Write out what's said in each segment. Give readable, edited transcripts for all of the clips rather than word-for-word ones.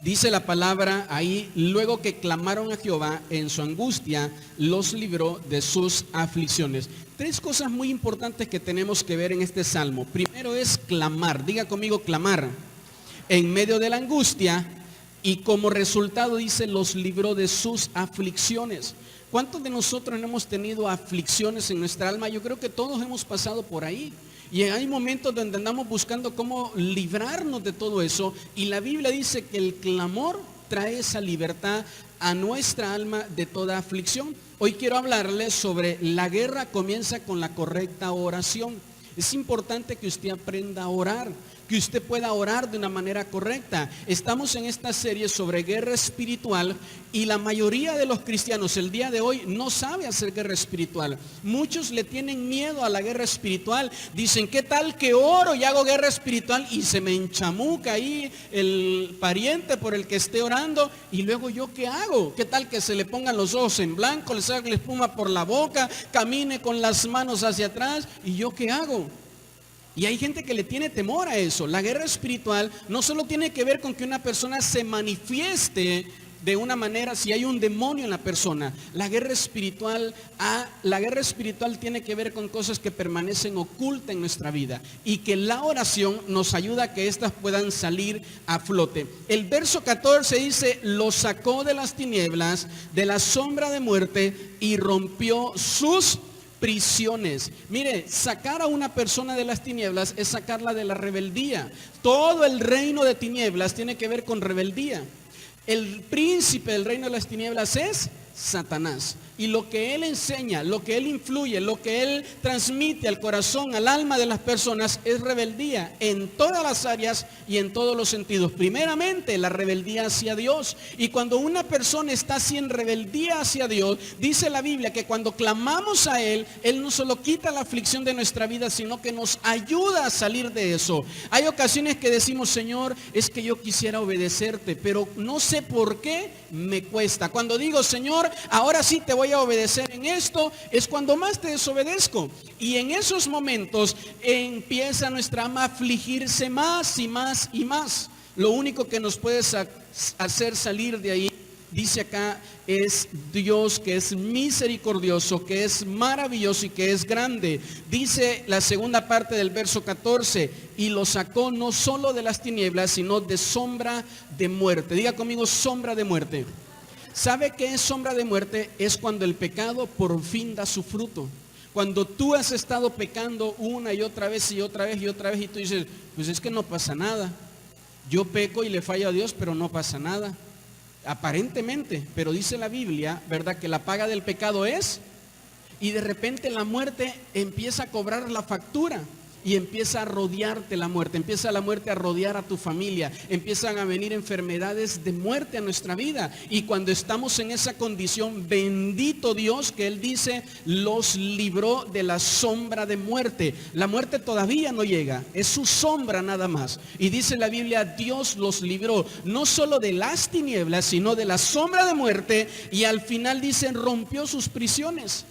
Dice la palabra ahí, luego que clamaron a Jehová en su angustia, los libró de sus aflicciones. Tres cosas muy importantes que tenemos que ver en este salmo. Primero es clamar, diga conmigo clamar, en medio de la angustia, y como resultado dice, los libró de sus aflicciones. ¿Cuántos de nosotros no hemos tenido aflicciones en nuestra alma? Yo creo que todos hemos pasado por ahí. Y hay momentos donde andamos buscando cómo librarnos de todo eso. Y la Biblia dice que el clamor trae esa libertad a nuestra alma de toda aflicción. Hoy quiero hablarles sobre la guerra comienza con la correcta oración. Es importante que usted aprenda a orar, que usted pueda orar de una manera correcta. Estamos en esta serie sobre guerra espiritual y la mayoría de los cristianos el día de hoy no sabe hacer guerra espiritual. Muchos le tienen miedo a la guerra espiritual. Dicen, ¿qué tal que oro y hago guerra espiritual y se me enchamuca ahí el pariente por el que esté orando? Y luego, ¿yo qué hago? ¿Qué tal que se le pongan los ojos en blanco, le salga la espuma por la boca, camine con las manos hacia atrás? ¿Y yo qué hago? Y hay gente que le tiene temor a eso. La guerra espiritual no solo tiene que ver con que una persona se manifieste de una manera, si hay un demonio en la persona. La guerra espiritual tiene que ver con cosas que permanecen ocultas en nuestra vida y que la oración nos ayuda a que éstas puedan salir a flote. El verso 14 dice, lo sacó de las tinieblas, de la sombra de muerte y rompió sus prisiones. Mire, sacar a una persona de las tinieblas es sacarla de la rebeldía. Todo el reino de tinieblas tiene que ver con rebeldía. El príncipe del reino de las tinieblas es Satanás. Y lo que él enseña, lo que él influye, lo que él transmite al corazón, al alma de las personas es rebeldía en todas las áreas y en todos los sentidos. Primeramente, la rebeldía hacia Dios. Y cuando una persona está así en rebeldía hacia Dios, dice la Biblia que cuando clamamos a Él, Él no solo quita la aflicción de nuestra vida, sino que nos ayuda a salir de eso. Hay ocasiones que decimos, Señor, es que yo quisiera obedecerte, pero no sé por qué me cuesta. Cuando digo, Señor, ahora sí te voy a obedecer en esto, es cuando más te desobedezco. Y en esos momentos empieza nuestra alma a afligirse más y más y más. Lo único que nos puede hacer salir de ahí, dice acá, es Dios que es misericordioso, que es maravilloso y que es grande. Dice la segunda parte del verso 14, y lo sacó no solo de las tinieblas, sino de sombra de muerte. Diga conmigo, sombra de muerte. ¿Sabe qué es sombra de muerte? Es cuando el pecado por fin da su fruto. Cuando tú has estado pecando una y otra vez y otra vez y otra vez y tú dices, pues es que no pasa nada. Yo peco y le fallo a Dios, pero no pasa nada. Aparentemente, pero dice la Biblia, ¿verdad? Que la paga del pecado es, y de repente la muerte empieza a cobrar la factura. Y empieza a rodearte la muerte, empieza la muerte a rodear a tu familia, empiezan a venir enfermedades de muerte a nuestra vida. Y cuando estamos en esa condición, bendito Dios que Él dice, los libró de la sombra de muerte. La muerte todavía no llega, es su sombra nada más. Y dice la Biblia, Dios los libró, no solo de las tinieblas, sino de la sombra de muerte. Y al final dicen, rompió sus prisiones.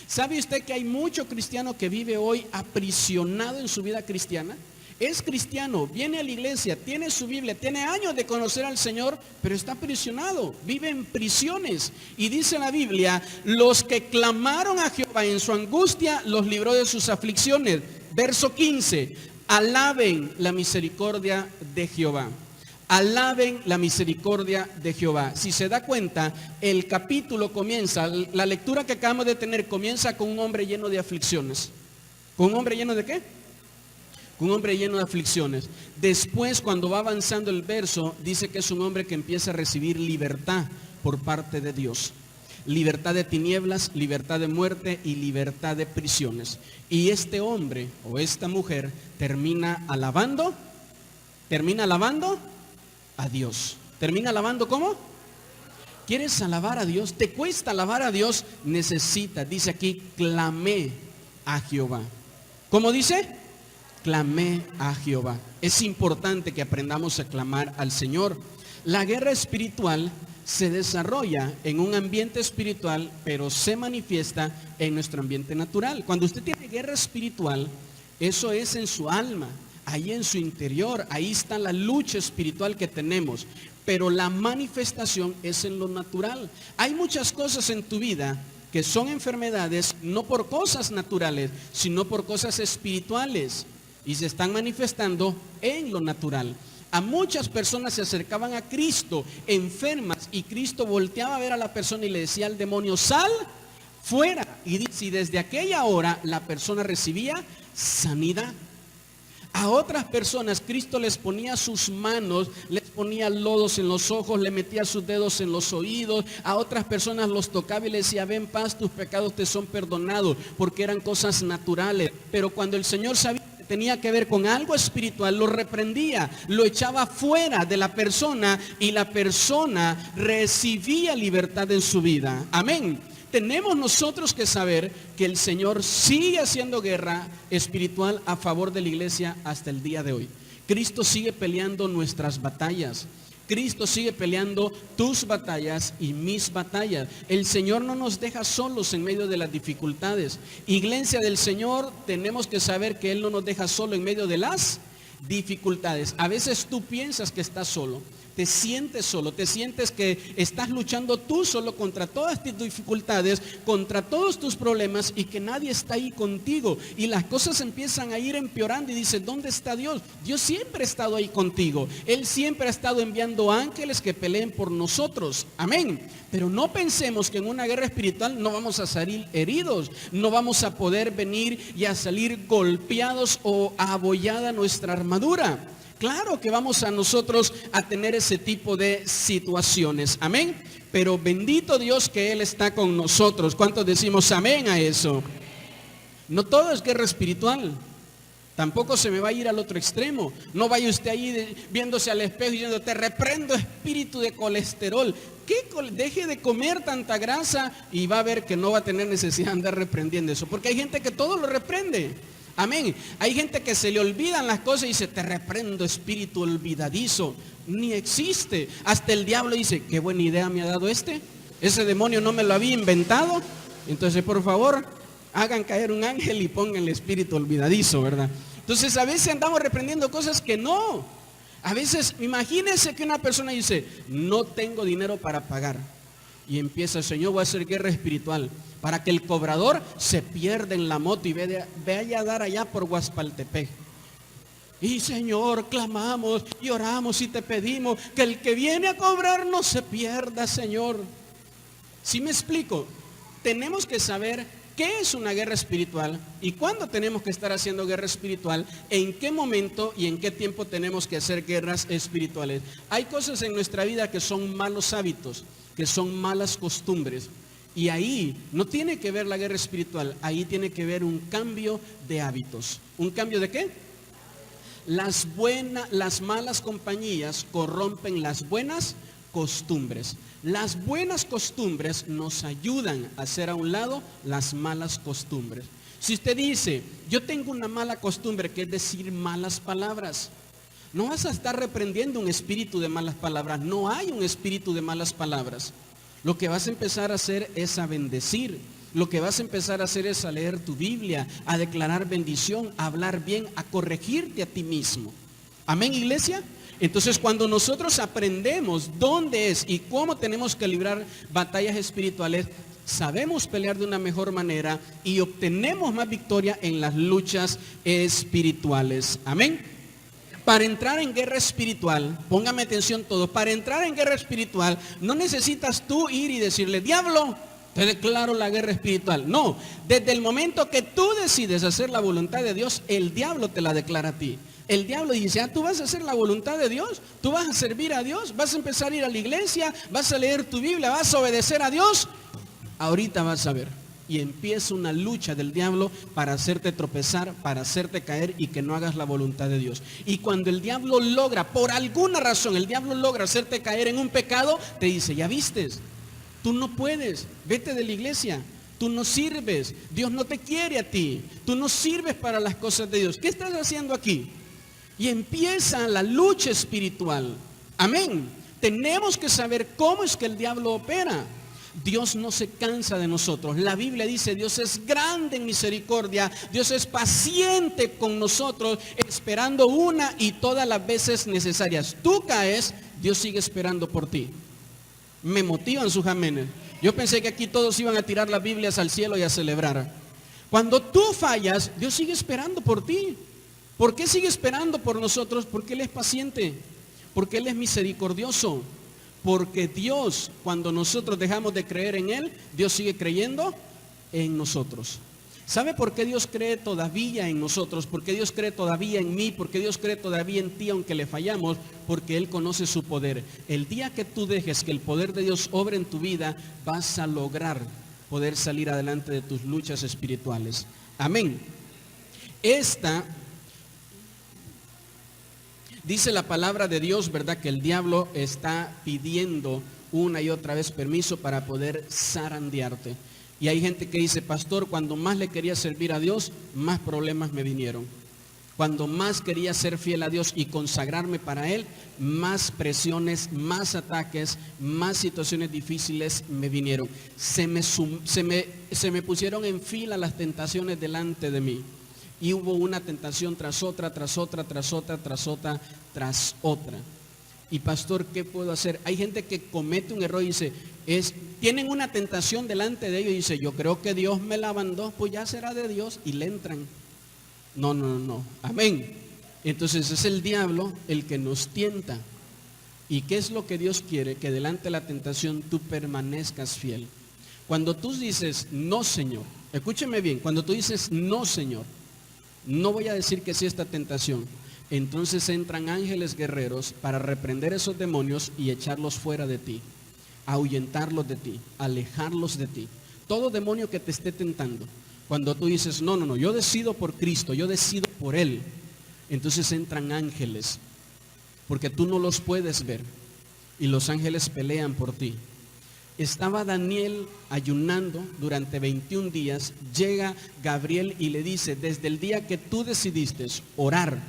¿Sabe usted que hay mucho cristiano que vive hoy aprisionado en su vida cristiana? Es cristiano, viene a la iglesia, tiene su Biblia, tiene años de conocer al Señor, pero está aprisionado, vive en prisiones. Y dice la Biblia, los que clamaron a Jehová en su angustia, los libró de sus aflicciones. Verso 15, alaben la misericordia de Jehová. Alaben la misericordia de Jehová. Si se da cuenta, el capítulo comienza, la lectura que acabamos de tener comienza con un hombre lleno de aflicciones. ¿Con un hombre lleno de qué? Con un hombre lleno de aflicciones. Después, cuando va avanzando el verso, dice que es un hombre que empieza a recibir libertad por parte de Dios. Libertad de tinieblas, libertad de muerte y libertad de prisiones. Y este hombre o esta mujer termina alabando a Dios. ¿Termina alabando cómo? ¿Quieres alabar a Dios? ¿Te cuesta alabar a Dios? Necesitas, dice aquí, clamé a Jehová. ¿Cómo dice? Clamé a Jehová. Es importante que aprendamos a clamar al Señor. La guerra espiritual se desarrolla en un ambiente espiritual, pero se manifiesta en nuestro ambiente natural. Cuando usted tiene guerra espiritual, eso es en su alma. Ahí en su interior, ahí está la lucha espiritual que tenemos. pero la manifestación es en lo natural. Hay muchas cosas en tu vida que son enfermedades no por cosas naturales, sino por cosas espirituales y se están manifestando en lo natural. A muchas personas se acercaban a Cristo enfermas y Cristo volteaba a ver a la persona y le decía al demonio, sal fuera. Y dice, y desde aquella hora la persona recibía sanidad. A otras personas Cristo les ponía sus manos, les ponía lodos en los ojos, le metía sus dedos en los oídos. A otras personas los tocaba y les decía, ven paz, tus pecados te son perdonados, porque eran cosas naturales. Pero cuando el Señor sabía que tenía que ver con algo espiritual, lo reprendía, lo echaba fuera de la persona y la persona recibía libertad en su vida. Amén. Tenemos nosotros que saber que el Señor sigue haciendo guerra espiritual a favor de la iglesia hasta el día de hoy. Cristo sigue peleando nuestras batallas. Cristo sigue peleando tus batallas y mis batallas. El Señor no nos deja solos en medio de las dificultades. Iglesia del Señor, tenemos que saber que Él no nos deja solo en medio de las dificultades. A veces tú piensas que estás solo. Te sientes solo, te sientes que estás luchando tú solo contra todas tus dificultades, contra todos tus problemas y que nadie está ahí contigo. Y las cosas empiezan a ir empeorando y dices, ¿dónde está Dios? Dios siempre ha estado ahí contigo. Él siempre ha estado enviando ángeles que peleen por nosotros. Amén. Pero no pensemos que en una guerra espiritual no vamos a salir heridos, no vamos a poder venir y a salir golpeados o abollada nuestra armadura. Claro que vamos a nosotros a tener ese tipo de situaciones, amén. Pero bendito Dios que Él está con nosotros. ¿Cuántos decimos amén a eso? No todo es guerra espiritual. Tampoco se me va a ir al otro extremo. No vaya usted ahí viéndose al espejo y diciendo, te reprendo espíritu de colesterol. Deje de comer tanta grasa y va a ver que no va a tener necesidad de andar reprendiendo eso. Porque hay gente que todo lo reprende. Amén. Hay gente que se le olvidan las cosas y dice, te reprendo espíritu olvidadizo. Ni existe. Hasta el diablo dice, qué buena idea me ha dado este. Ese demonio no me lo había inventado. Entonces, por favor, hagan caer un ángel y pongan el espíritu olvidadizo, ¿verdad? Entonces, a veces andamos reprendiendo cosas que no. A veces, imagínense que una persona dice, no tengo dinero para pagar. Y empieza, Señor, voy a hacer guerra espiritual para que el cobrador se pierda en la moto y vaya a dar allá por Guaspaltepec. Y Señor, clamamos y oramos y te pedimos que el que viene a cobrar no se pierda, Señor. ¿Sí me explico? Tenemos que saber qué es una guerra espiritual y cuándo tenemos que estar haciendo guerra espiritual, en qué momento y en qué tiempo tenemos que hacer guerras espirituales. Hay cosas en nuestra vida que son malos hábitos, que son malas costumbres. Y ahí no tiene que ver la guerra espiritual, ahí tiene que ver un cambio de hábitos. ¿Un cambio de qué? Las malas compañías corrompen las buenas costumbres. Las buenas costumbres nos ayudan a hacer a un lado las malas costumbres. Si usted dice, yo tengo una mala costumbre que es decir malas palabras, no vas a estar reprendiendo un espíritu de malas palabras, no hay un espíritu de malas palabras. Lo que vas a empezar a hacer es a bendecir. Lo que vas a empezar a hacer es a leer tu Biblia, a declarar bendición, a hablar bien, a corregirte a ti mismo. Amén, iglesia. Entonces, cuando nosotros aprendemos dónde es y cómo tenemos que librar batallas espirituales, sabemos pelear de una mejor manera y obtenemos más victoria en las luchas espirituales. Amén. Para entrar en guerra espiritual, póngame atención todos, para entrar en guerra espiritual no necesitas tú ir y decirle, diablo, te declaro la guerra espiritual. No, desde el momento que tú decides hacer la voluntad de Dios, el diablo te la declara a ti. El diablo dice, tú vas a hacer la voluntad de Dios, tú vas a servir a Dios, vas a empezar a ir a la iglesia, vas a leer tu Biblia, vas a obedecer a Dios. Ahorita vas a ver. Y empieza una lucha del diablo para hacerte tropezar, para hacerte caer y que no hagas la voluntad de Dios. Y cuando el diablo logra, por alguna razón, el diablo logra hacerte caer en un pecado, te dice, ya vistes, tú no puedes, vete de la iglesia, tú no sirves, Dios no te quiere a ti, tú no sirves para las cosas de Dios. ¿Qué estás haciendo aquí? Y empieza la lucha espiritual. Amén. Tenemos que saber cómo es que el diablo opera. Dios no se cansa de nosotros. La Biblia dice, Dios es grande en misericordia, Dios es paciente con nosotros, esperando una y todas las veces necesarias. Tú caes, Dios sigue esperando por ti. Me motivan sus amenes. Yo pensé que aquí todos iban a tirar las Biblias al cielo y a celebrar. Cuando tú fallas, Dios sigue esperando por ti. ¿Por qué sigue esperando por nosotros? Porque Él es paciente, porque Él es misericordioso. Porque Dios, cuando nosotros dejamos de creer en Él, Dios sigue creyendo en nosotros. ¿Sabe por qué Dios cree todavía en nosotros? ¿Por qué Dios cree todavía en mí? ¿Por qué Dios cree todavía en ti aunque le fallamos? Porque Él conoce su poder. El día que tú dejes que el poder de Dios obre en tu vida, vas a lograr poder salir adelante de tus luchas espirituales. Amén. Dice la palabra de Dios, ¿verdad? Que el diablo está pidiendo una y otra vez permiso para poder zarandearte. Y hay gente que dice, pastor, cuando más le quería servir a Dios, más problemas me vinieron. Cuando más quería ser fiel a Dios y consagrarme para Él, más presiones, más ataques, más situaciones difíciles me vinieron. Se me pusieron en fila las tentaciones delante de mí. Y hubo una tentación tras otra, tras otra, tras otra, tras otra, tras otra. Y pastor, ¿qué puedo hacer? Hay gente que comete un error y dice, tienen una tentación delante de ellos y dice, yo creo que Dios me la mandó, pues ya será de Dios, y le entran. No. Amén. Entonces es el diablo el que nos tienta. ¿Y qué es lo que Dios quiere? Que delante de la tentación tú permanezcas fiel. Cuando tú dices, no Señor, escúcheme bien, cuando tú dices, no Señor, no voy a decir que sí a esta tentación, entonces entran ángeles guerreros para reprender esos demonios y echarlos fuera de ti, ahuyentarlos de ti, alejarlos de ti. Todo demonio que te esté tentando, cuando tú dices, no, yo decido por Cristo, yo decido por Él, entonces entran ángeles, porque tú no los puedes ver, y los ángeles pelean por ti. Estaba Daniel ayunando durante 21 días, llega Gabriel y le dice, desde el día que tú decidiste orar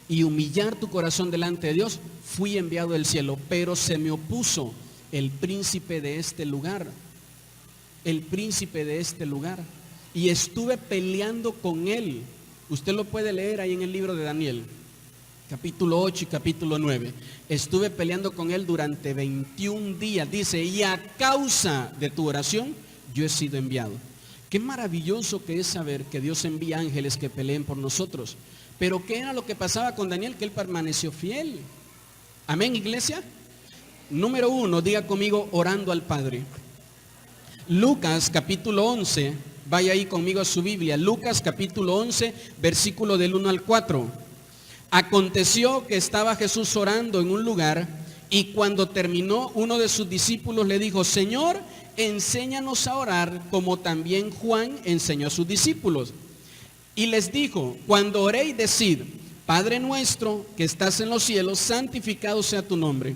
y humillar tu corazón delante de Dios, fui enviado del cielo, pero se me opuso el príncipe de este lugar, y estuve peleando con él. Usted lo puede leer ahí en el libro de Daniel, capítulo 8 y capítulo 9. Estuve peleando con él durante 21 días, dice, y a causa de tu oración, yo he sido enviado. Qué maravilloso que es saber que Dios envía ángeles que peleen por nosotros. Pero ¿qué era lo que pasaba con Daniel? Que él permaneció fiel. Amén, iglesia. Número 1, diga conmigo, orando al Padre. Lucas capítulo 11, vaya ahí conmigo a su Biblia. Lucas capítulo 11, versículo del 1 al 4. Aconteció que estaba Jesús orando en un lugar y cuando terminó, uno de sus discípulos le dijo, Señor, enséñanos a orar como también Juan enseñó a sus discípulos. Y les dijo, cuando oréis, decid, Padre nuestro que estás en los cielos, santificado sea tu nombre.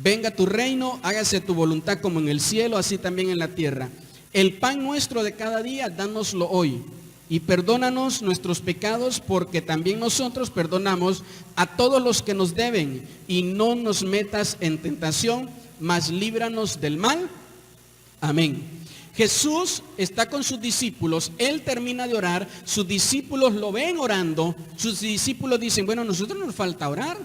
Venga tu reino, hágase tu voluntad como en el cielo, así también en la tierra. El pan nuestro de cada día, dánoslo hoy. Y perdónanos nuestros pecados, porque también nosotros perdonamos a todos los que nos deben. Y no nos metas en tentación, mas líbranos del mal. Amén. Jesús está con sus discípulos, Él termina de orar, sus discípulos lo ven orando, sus discípulos dicen, bueno, a nosotros nos falta orar.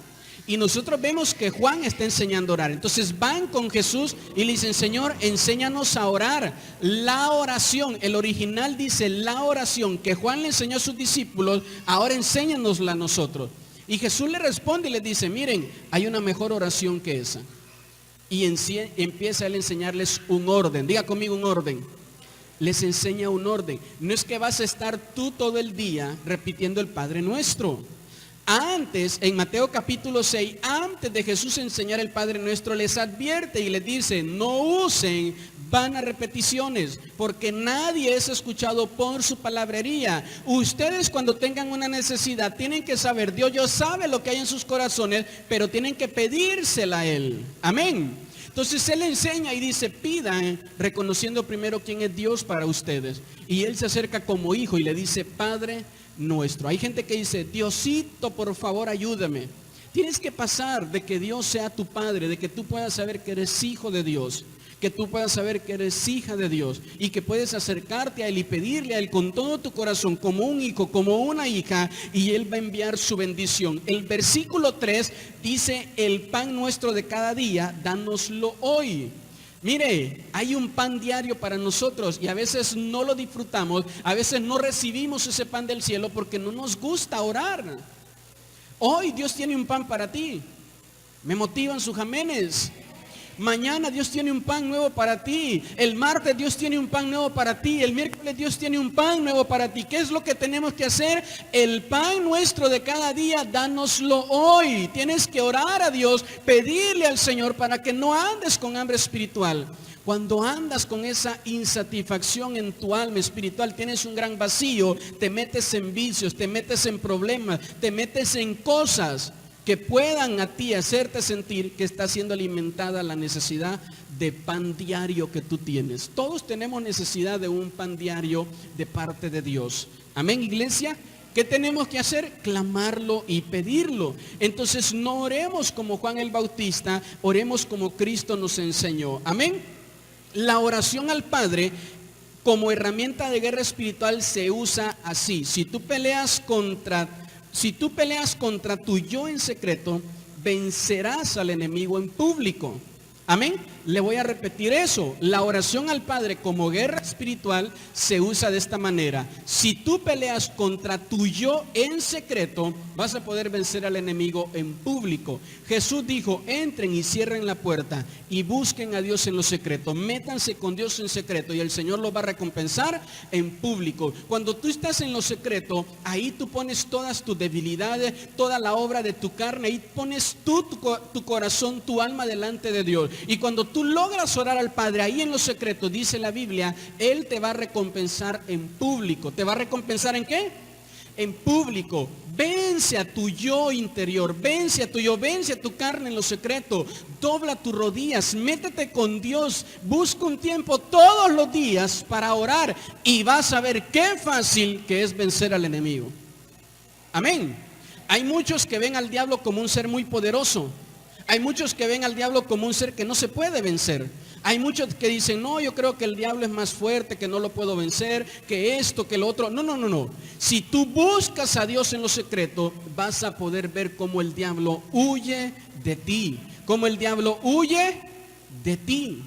Y nosotros vemos que Juan está enseñando a orar. Entonces van con Jesús y le dicen, Señor, enséñanos a orar. La oración, el original dice la oración que Juan le enseñó a sus discípulos, ahora enséñanosla a nosotros. Y Jesús le responde y les dice, miren, hay una mejor oración que esa. Y empieza él a enseñarles un orden. Diga conmigo un orden. Les enseña un orden. No es que vas a estar tú todo el día repitiendo el Padre Nuestro. Antes, en Mateo capítulo 6, antes de Jesús enseñar el Padre Nuestro, les advierte y les dice, no usen vanas repeticiones, porque nadie es escuchado por su palabrería. Ustedes cuando tengan una necesidad, tienen que saber, Dios ya sabe lo que hay en sus corazones, pero tienen que pedírsela a Él. Amén. Entonces Él enseña y dice, pidan, reconociendo primero quién es Dios para ustedes. Y Él se acerca como hijo y le dice, Padre Nuestro. Hay gente que dice, Diosito, por favor, ayúdame. Tienes que pasar de que Dios sea tu Padre, de que tú puedas saber que eres hijo de Dios, que tú puedas saber que eres hija de Dios y que puedes acercarte a Él y pedirle a Él con todo tu corazón, como un hijo, como una hija, y Él va a enviar su bendición. El versículo 3 dice: el pan nuestro de cada día, dánoslo hoy. Mire, hay un pan diario para nosotros y a veces no lo disfrutamos, a veces no recibimos ese pan del cielo porque no nos gusta orar. Hoy Dios tiene un pan para ti. Me motivan sus amenes. Mañana Dios tiene un pan nuevo para ti. El martes Dios tiene un pan nuevo para ti. El miércoles Dios tiene un pan nuevo para ti. ¿Qué es lo que tenemos que hacer? El pan nuestro de cada día, dánoslo hoy. Tienes que orar a Dios, pedirle al Señor para que no andes con hambre espiritual. Cuando andas con esa insatisfacción en tu alma espiritual, tienes un gran vacío, te metes en vicios, te metes en problemas, te metes en cosas que puedan a ti hacerte sentir que está siendo alimentada la necesidad de pan diario que tú tienes. Todos tenemos necesidad de un pan diario de parte de Dios. Amén, iglesia. ¿Qué tenemos que hacer? Clamarlo y pedirlo. Entonces no oremos como Juan el Bautista, oremos como Cristo nos enseñó. Amén. La oración al Padre como herramienta de guerra espiritual se usa así. Si tú peleas contra tu yo en secreto, vencerás al enemigo en público. Amén. Le voy a repetir eso. La oración al Padre como guerra espiritual se usa de esta manera. Si tú peleas contra tu yo en secreto, vas a poder vencer al enemigo en público. Jesús dijo: entren y cierren la puerta y busquen a Dios en lo secreto. Métanse con Dios en secreto y el Señor los va a recompensar en público. Cuando tú estás en lo secreto, ahí tú pones todas tus debilidades, toda la obra de tu carne, ahí pones tú tu corazón, tu alma delante de Dios. Y cuando tú logras orar al Padre ahí en lo secreto, dice la Biblia, Él te va a recompensar en público. ¿Te va a recompensar en qué? En público. Vence a tu yo interior, vence a tu carne en lo secreto. Dobla tus rodillas, métete con Dios, busca un tiempo todos los días para orar y vas a ver qué fácil que es vencer al enemigo. Amén. Hay muchos que ven al diablo como un ser muy poderoso. Hay muchos que ven al diablo como un ser que no se puede vencer. Hay muchos que dicen: no, yo creo que el diablo es más fuerte, que no lo puedo vencer, que esto, que lo otro. No. Si tú buscas a Dios en lo secreto, vas a poder ver cómo el diablo huye de ti. Cómo el diablo huye de ti.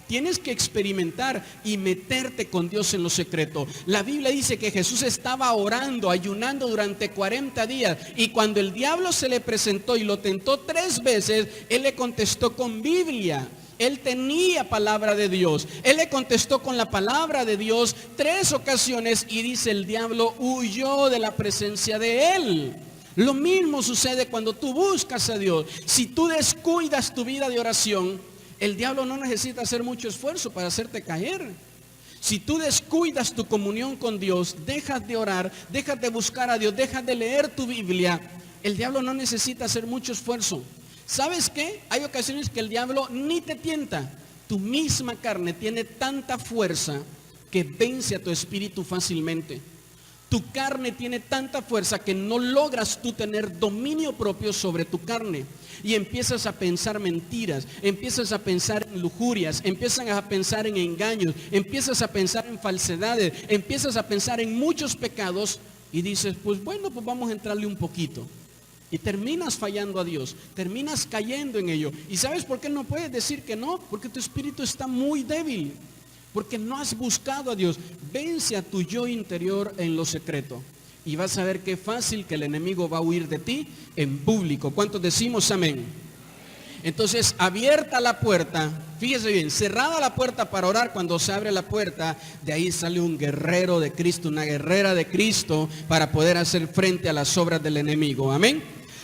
Tienes que experimentar y meterte con Dios en lo secreto. La Biblia dice que Jesús estaba orando, ayunando durante 40 días. Y cuando el diablo se le presentó y lo tentó 3 veces, Él le contestó con Biblia. Él tenía palabra de Dios. Él le contestó con la palabra de Dios 3 ocasiones y dice: el diablo huyó de la presencia de Él. Lo mismo sucede cuando tú buscas a Dios. Si tú descuidas tu vida de oración, el diablo no necesita hacer mucho esfuerzo para hacerte caer. Si tú descuidas tu comunión con Dios, dejas de orar, dejas de buscar a Dios, dejas de leer tu Biblia, el diablo no necesita hacer mucho esfuerzo. ¿Sabes qué? Hay ocasiones que el diablo ni te tienta. Tu misma carne tiene tanta fuerza que vence a tu espíritu fácilmente. Tu carne tiene tanta fuerza que no logras tú tener dominio propio sobre tu carne. Y empiezas a pensar mentiras, empiezas a pensar en lujurias, empiezas a pensar en engaños, empiezas a pensar en falsedades, empiezas a pensar en muchos pecados y dices: pues bueno, pues vamos a entrarle un poquito. Y terminas fallando a Dios, terminas cayendo en ello. ¿Y sabes por qué no puedes decir que no? Porque tu espíritu está muy débil. Porque no has buscado a Dios. Vence a tu yo interior en lo secreto. Y vas a ver qué fácil que el enemigo va a huir de ti en público. ¿Cuántos decimos amén? Entonces, abierta la puerta, fíjese bien, cerrada la puerta para orar, cuando se abre la puerta, de ahí sale un guerrero de Cristo, una guerrera de Cristo, para poder hacer frente a las obras del enemigo. Amén.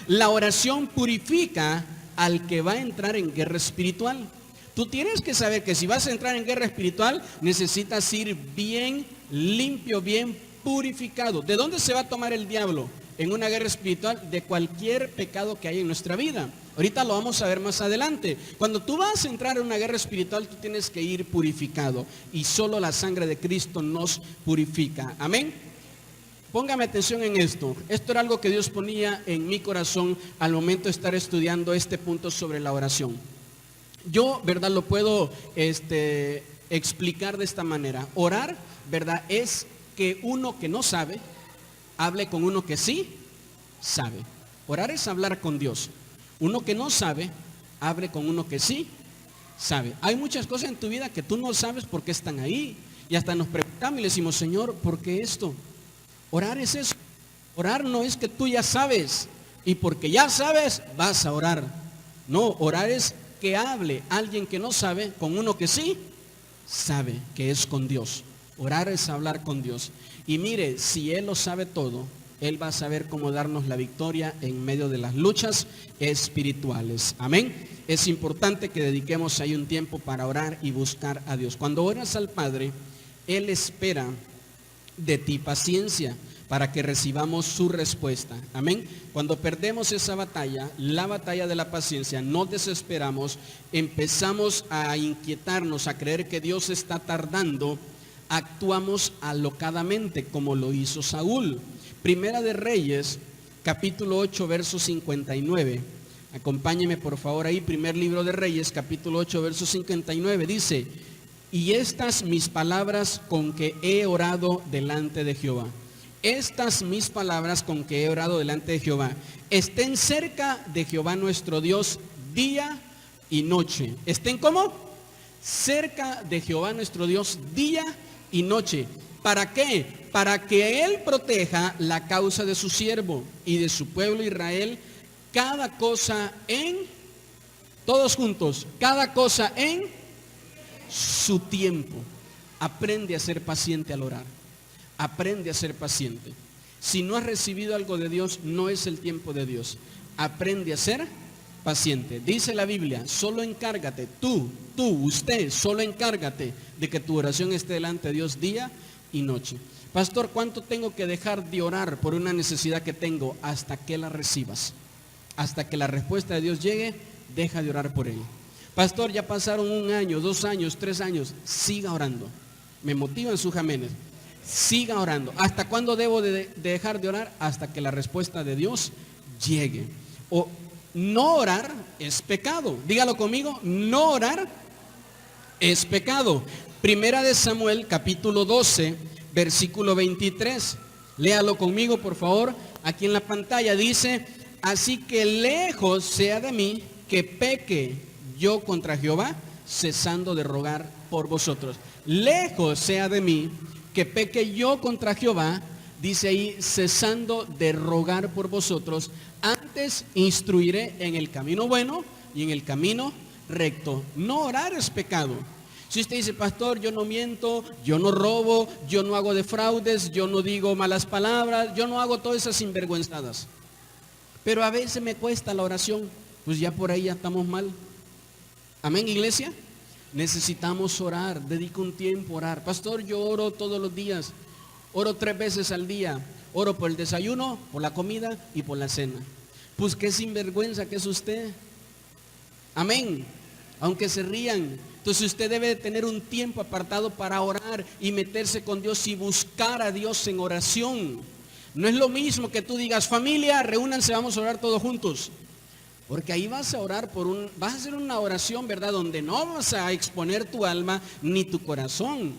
La oración purifica al que va a entrar en guerra espiritual. Tú tienes que saber que si vas a entrar en guerra espiritual, necesitas ir bien limpio, bien purificado. ¿De dónde se va a tomar el diablo en una guerra espiritual? De cualquier pecado que haya en nuestra vida. Ahorita lo vamos a ver más adelante. Cuando tú vas a entrar en una guerra espiritual, tú tienes que ir purificado. Y solo la sangre de Cristo nos purifica. Amén. Póngame atención en esto. Esto era algo que Dios ponía en mi corazón al momento de estar estudiando este punto sobre la oración. Yo, ¿verdad? Lo puedo explicar de esta manera. Orar, ¿verdad? Es que uno que no sabe, hable con uno que sí sabe. Orar es hablar con Dios. Uno que no sabe, hable con uno que sí sabe. Hay muchas cosas en tu vida que tú no sabes por qué están ahí. Y hasta nos preguntamos y le decimos, Señor, ¿por qué esto? Orar es eso. Orar no es que tú ya sabes y porque ya sabes vas a orar. No, orar es que hable alguien que no sabe con uno que sí sabe, que es con Dios. Orar es hablar con Dios. Y mire, si Él lo sabe todo, Él va a saber cómo darnos la victoria en medio de las luchas espirituales. Amén. Es importante que dediquemos ahí un tiempo para orar y buscar a Dios. Cuando oras al Padre, Él espera de ti paciencia para que recibamos su respuesta. Amén. Cuando perdemos esa batalla, la batalla de la paciencia, no desesperamos, empezamos a inquietarnos, a creer que Dios está tardando, actuamos alocadamente como lo hizo Saúl. Primera de Reyes, capítulo 8, verso 59. Acompáñeme por favor ahí, primer libro de Reyes, capítulo 8, verso 59. Dice, y estas mis palabras con que he orado delante de Jehová. Estas mis palabras con que he orado delante de Jehová estén cerca de Jehová nuestro Dios día y noche. ¿Estén cómo? Cerca de Jehová nuestro Dios día y noche. ¿Para qué? Para que Él proteja la causa de su siervo y de su pueblo Israel, cada cosa en, todos juntos, cada cosa en su tiempo. Aprende a ser paciente al orar. Aprende a ser paciente. Si no has recibido algo de Dios, no es el tiempo de Dios. Aprende a ser paciente. Dice la Biblia, solo encárgate, usted, solo encárgate de que tu oración esté delante de Dios día y noche. Pastor, ¿cuánto tengo que dejar de orar por una necesidad que tengo? Hasta que la recibas. Hasta que la respuesta de Dios llegue, deja de orar por él. Pastor, ya pasaron 1 año, 2 años, 3 años. Siga orando. Me motivan sus amenes. Siga orando. ¿Hasta cuándo debo de dejar de orar? Hasta que la respuesta de Dios llegue. O no orar es pecado. Dígalo conmigo, no orar es pecado. Primera de Samuel, capítulo 12, versículo 23. Léalo conmigo, por favor. Aquí en la pantalla dice, así que lejos sea de mí que peque yo contra Jehová, cesando de rogar por vosotros. Lejos sea de mí que peque yo contra Jehová, dice ahí, cesando de rogar por vosotros, antes instruiré en el camino bueno y en el camino recto. No orar es pecado. Si usted dice, pastor, yo no miento, yo no robo, yo no hago defraudes, yo no digo malas palabras, yo no hago todas esas sinvergüenzadas, pero a veces me cuesta la oración, pues ya por ahí ya estamos mal. Amén, iglesia. Necesitamos orar, dedica un tiempo a orar. Pastor, yo oro todos los días, oro 3 veces al día, oro por el desayuno, por la comida y por la cena. Pues qué sinvergüenza que es usted. Amén. Aunque se rían. Entonces usted debe de tener un tiempo apartado para orar y meterse con Dios y buscar a Dios en oración. No es lo mismo que tú digas, familia, reúnanse, vamos a orar todos juntos. Porque ahí vas a orar vas a hacer una oración, ¿verdad? Donde no vas a exponer tu alma ni tu corazón.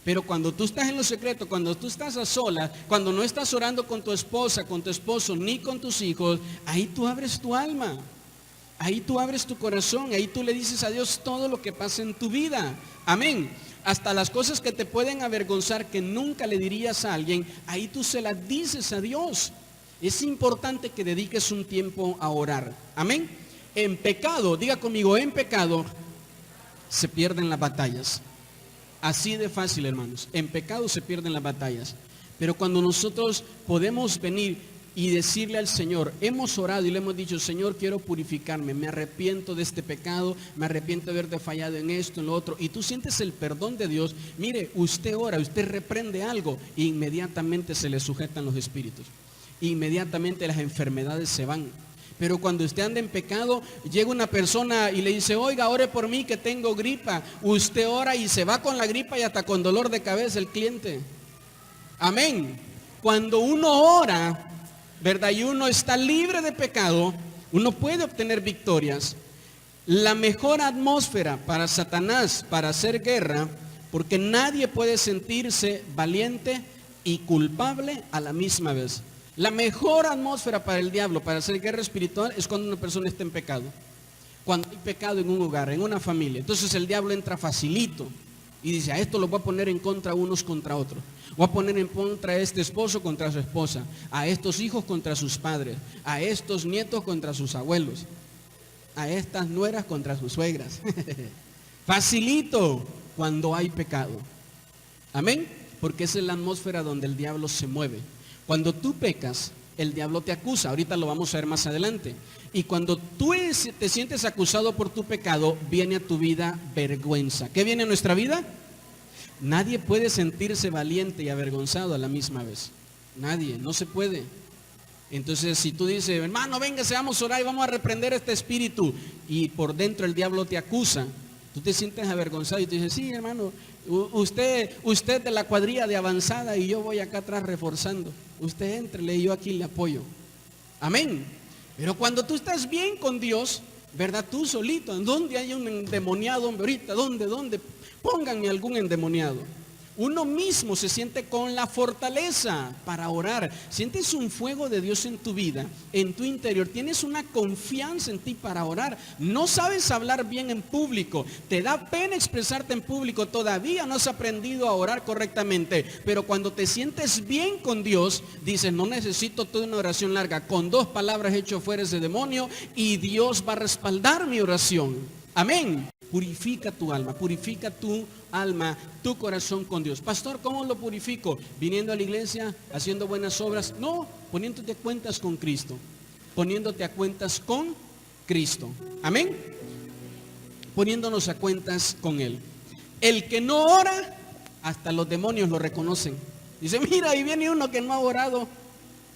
Pero cuando tú estás en lo secreto, cuando tú estás a solas, cuando no estás orando con tu esposa, con tu esposo, ni con tus hijos, ahí tú abres tu alma. Ahí tú abres tu corazón, ahí tú le dices a Dios todo lo que pasa en tu vida. Amén. Hasta las cosas que te pueden avergonzar, que nunca le dirías a alguien, ahí tú se las dices a Dios. Es importante que dediques un tiempo a orar. Amén. En pecado, diga conmigo, en pecado se pierden las batallas. Así de fácil, hermanos. En pecado se pierden las batallas. Pero cuando nosotros podemos venir y decirle al Señor, hemos orado y le hemos dicho, Señor, quiero purificarme, me arrepiento de este pecado, me arrepiento de haberte fallado en esto, en lo otro, y tú sientes el perdón de Dios. Mire, usted ora, usted reprende algo e inmediatamente se le sujetan los espíritus, inmediatamente las enfermedades se van. Pero cuando usted anda en pecado, llega una persona y le dice, oiga, ore por mí que tengo gripa. Usted ora y se va con la gripa y hasta con dolor de cabeza el cliente. Amén. Cuando uno ora, ¿verdad? Y uno está libre de pecado, uno puede obtener victorias. La mejor atmósfera para Satanás para hacer guerra, porque nadie puede sentirse valiente y culpable a la misma vez. La mejor atmósfera para el diablo para hacer guerra espiritual es cuando una persona está en pecado. Cuando hay pecado en un hogar, en una familia. Entonces el diablo entra facilito y dice, a esto lo voy a poner en contra unos contra otros. Voy a poner en contra a este esposo contra su esposa, a estos hijos contra sus padres, a estos nietos contra sus abuelos, a estas nueras contra sus suegras. Facilito cuando hay pecado. Amén. Porque esa es la atmósfera donde el diablo se mueve. Cuando tú pecas, el diablo te acusa. Ahorita lo vamos a ver más adelante. Y cuando tú te sientes acusado por tu pecado, viene a tu vida vergüenza. ¿Qué viene a nuestra vida? Nadie puede sentirse valiente y avergonzado a la misma vez. Nadie, no se puede. Entonces, si tú dices, hermano, venga, vamos a orar y vamos a reprender este espíritu, y por dentro el diablo te acusa, tú te sientes avergonzado y tú dices, sí, hermano, usted de la cuadrilla de avanzada y yo voy acá atrás reforzando. Usted éntrele y yo aquí le apoyo. Amén. Pero cuando tú estás bien con Dios, ¿verdad? Tú solito, ¿en dónde hay un endemoniado, hombre? Ahorita, ¿dónde? Pónganme algún endemoniado. Uno mismo se siente con la fortaleza para orar. Sientes un fuego de Dios en tu vida, en tu interior. Tienes una confianza en ti para orar. No sabes hablar bien en público. Te da pena expresarte en público. Todavía no has aprendido a orar correctamente. Pero cuando te sientes bien con Dios, dices, no necesito toda una oración larga. Con 2 palabras echo fuera ese demonio y Dios va a respaldar mi oración. Amén. Purifica tu alma, purifica tu alma, tu corazón con Dios. Pastor, ¿cómo lo purifico? ¿Viniendo a la iglesia, haciendo buenas obras? No, poniéndote a cuentas con Cristo. Poniéndote a cuentas con Cristo. Amén. Poniéndonos a cuentas con Él. El que no ora, hasta los demonios lo reconocen. Dice, mira, ahí viene uno que no ha orado.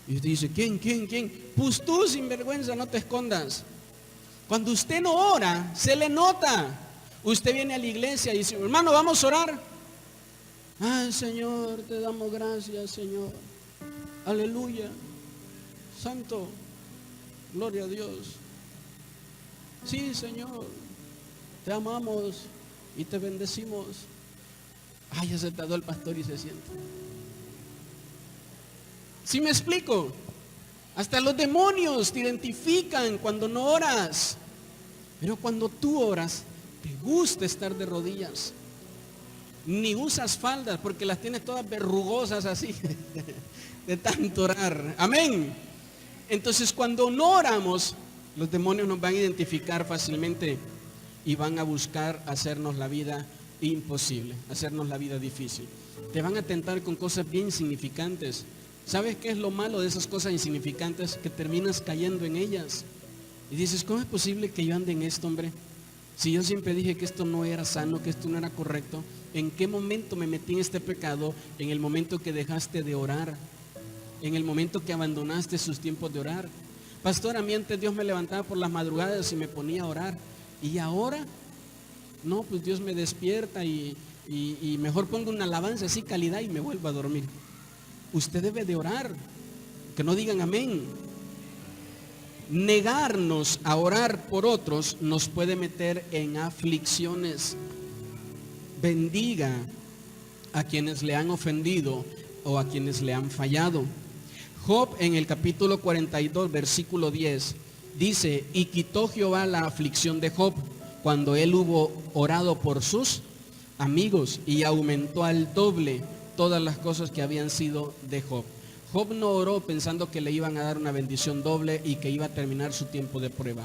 Y usted dice, ¿quién? Pues tú, sinvergüenza, no te escondas. Cuando usted no ora, se le nota. Usted viene a la iglesia y dice, hermano, vamos a orar. Ay, Señor, te damos gracias, Señor. Aleluya. Santo. Gloria a Dios. Sí, Señor. Te amamos y te bendecimos. Ay, ya se tardó el pastor y se sienta. ¿Sí me explico? Hasta los demonios te identifican cuando no oras. Pero cuando tú oras, te gusta estar de rodillas. Ni usas faldas porque las tienes todas verrugosas así de tanto orar. Amén. Entonces cuando no oramos, los demonios nos van a identificar fácilmente y van a buscar hacernos la vida imposible, hacernos la vida difícil. Te van a tentar con cosas bien insignificantes. ¿Sabes qué es lo malo de esas cosas insignificantes? Que terminas cayendo en ellas. Y dices, ¿cómo es posible que yo ande en esto, hombre? Si yo siempre dije que esto no era sano, que esto no era correcto. ¿En qué momento me metí en este pecado? En el momento que dejaste de orar. En el momento que abandonaste sus tiempos de orar. Pastor, a mí antes Dios me levantaba por las madrugadas y me ponía a orar. ¿Y ahora? No, pues Dios me despierta y mejor pongo una alabanza así, calidad, y me vuelvo a dormir. Usted debe de orar. Que no digan amén. Negarnos a orar por otros nos puede meter en aflicciones. Bendiga a quienes le han ofendido o a quienes le han fallado. Job en el capítulo 42 versículo 10 dice, y quitó Jehová la aflicción de Job cuando él hubo orado por sus amigos y aumentó al doble todas las cosas que habían sido de Job. Job no oró pensando que le iban a dar una bendición doble y que iba a terminar su tiempo de prueba.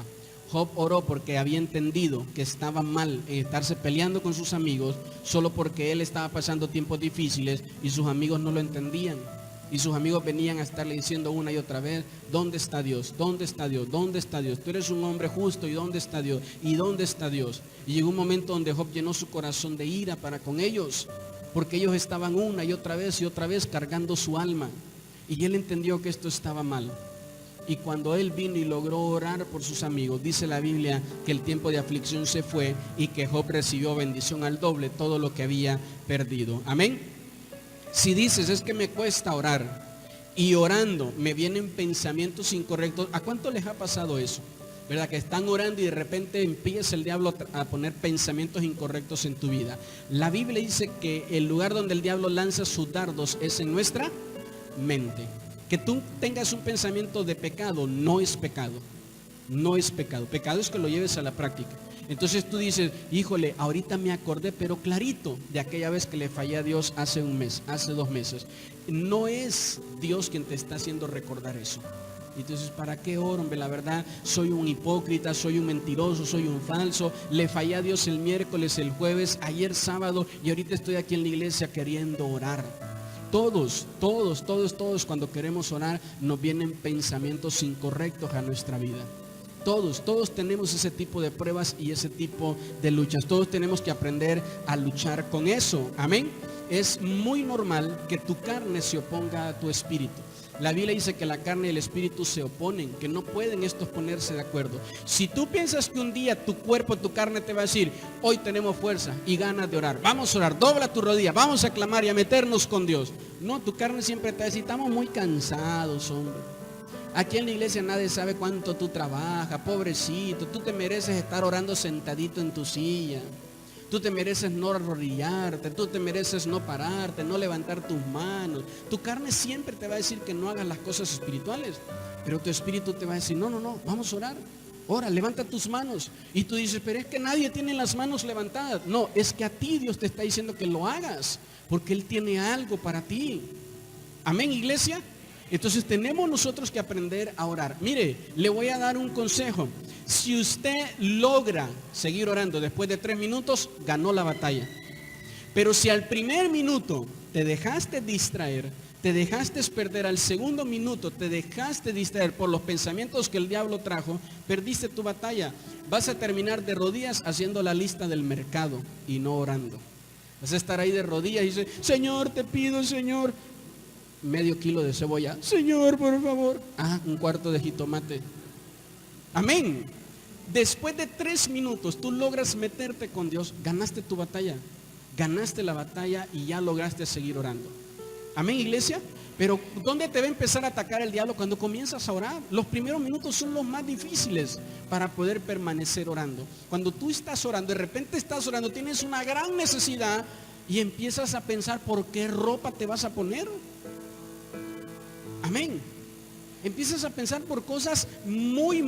Job oró porque había entendido que estaba mal en estarse peleando con sus amigos solo porque él estaba pasando tiempos difíciles y sus amigos no lo entendían. Y sus amigos venían a estarle diciendo una y otra vez, ¿dónde está Dios? ¿Dónde está Dios? ¿Dónde está Dios? Tú eres un hombre justo, ¿y dónde está Dios? ¿Y dónde está Dios? Y llegó un momento donde Job llenó su corazón de ira para con ellos, porque ellos estaban una y otra vez cargando su alma. Y él entendió que esto estaba mal. Y cuando él vino y logró orar por sus amigos, dice la Biblia que el tiempo de aflicción se fue y que Job recibió bendición al doble todo lo que había perdido. Amén. Si dices, es que me cuesta orar y orando me vienen pensamientos incorrectos, ¿a cuánto les ha pasado eso? ¿verdad? Que están orando y de repente empieza el diablo a poner pensamientos incorrectos en tu vida. La Biblia dice que el lugar donde el diablo lanza sus dardos es en nuestra mente. Que tú tengas un pensamiento de pecado no es pecado. No es pecado. Pecado es que lo lleves a la práctica. Entonces tú dices, híjole, ahorita me acordé, pero clarito, de aquella vez que le fallé a Dios hace un mes, hace 2 meses. No es Dios quien te está haciendo recordar eso. Entonces, ¿para qué oro? Hombre, la verdad, soy un hipócrita, soy un mentiroso, soy un falso. Le fallé a Dios el miércoles, el jueves, ayer sábado, y ahorita estoy aquí en la iglesia queriendo orar. Todos, cuando queremos orar, nos vienen pensamientos incorrectos a nuestra vida. Todos tenemos ese tipo de pruebas y ese tipo de luchas. Todos tenemos que aprender a luchar con eso. Amén. Es muy normal que tu carne se oponga a tu espíritu. La Biblia dice que la carne y el espíritu se oponen, que no pueden estos ponerse de acuerdo. Si tú piensas que un día tu cuerpo, tu carne te va a decir, hoy tenemos fuerza y ganas de orar, vamos a orar, dobla tu rodilla, vamos a clamar y a meternos con Dios. No, tu carne siempre te va a decir, estamos muy cansados, hombre. Aquí en la iglesia nadie sabe cuánto tú trabajas, pobrecito, tú te mereces estar orando sentadito en tu silla. Tú te mereces no arrodillarte, tú te mereces no pararte, no levantar tus manos. Tu carne siempre te va a decir que no hagas las cosas espirituales, pero tu espíritu te va a decir, no, vamos a orar. Ora, levanta tus manos. Y tú dices, pero es que nadie tiene las manos levantadas. No, es que a ti Dios te está diciendo que lo hagas, porque Él tiene algo para ti. Amén, iglesia. Entonces tenemos nosotros que aprender a orar. Mire, le voy a dar un consejo. Si usted logra seguir orando después de 3 minutos, ganó la batalla. Pero si al primer minuto te dejaste distraer, te dejaste perder, al segundo minuto te dejaste distraer por los pensamientos que el diablo trajo, perdiste tu batalla. Vas a terminar de rodillas haciendo la lista del mercado y no orando. Vas a estar ahí de rodillas y dices, Señor, te pido, Señor, medio kilo de cebolla. Señor, por favor. 1/4 de jitomate. Amén. Después de 3 minutos tú logras meterte con Dios, ganaste tu batalla. Ganaste la batalla y ya lograste seguir orando. Amén, iglesia. Pero ¿dónde te va a empezar a atacar el diablo? Cuando comienzas a orar. Los primeros minutos son los más difíciles para poder permanecer orando. Cuando tú estás orando, de repente estás orando, tienes una gran necesidad y empiezas a pensar por qué ropa te vas a poner. Amén. Empiezas a pensar por cosas muy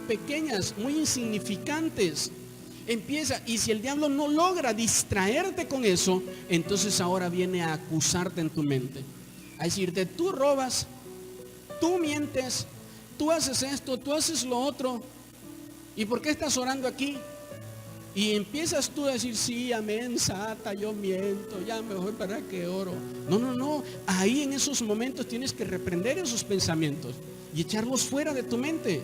pequeñas, muy insignificantes. Y si el diablo no logra distraerte con eso, entonces ahora viene a acusarte en tu mente. A decirte, tú robas, tú mientes, tú haces esto, tú haces lo otro. ¿Y por qué estás orando aquí? Y empiezas tú a decir, sí, amén, sata, yo miento, ya mejor para qué oro. No, ahí en esos momentos tienes que reprender esos pensamientos y echarlos fuera de tu mente.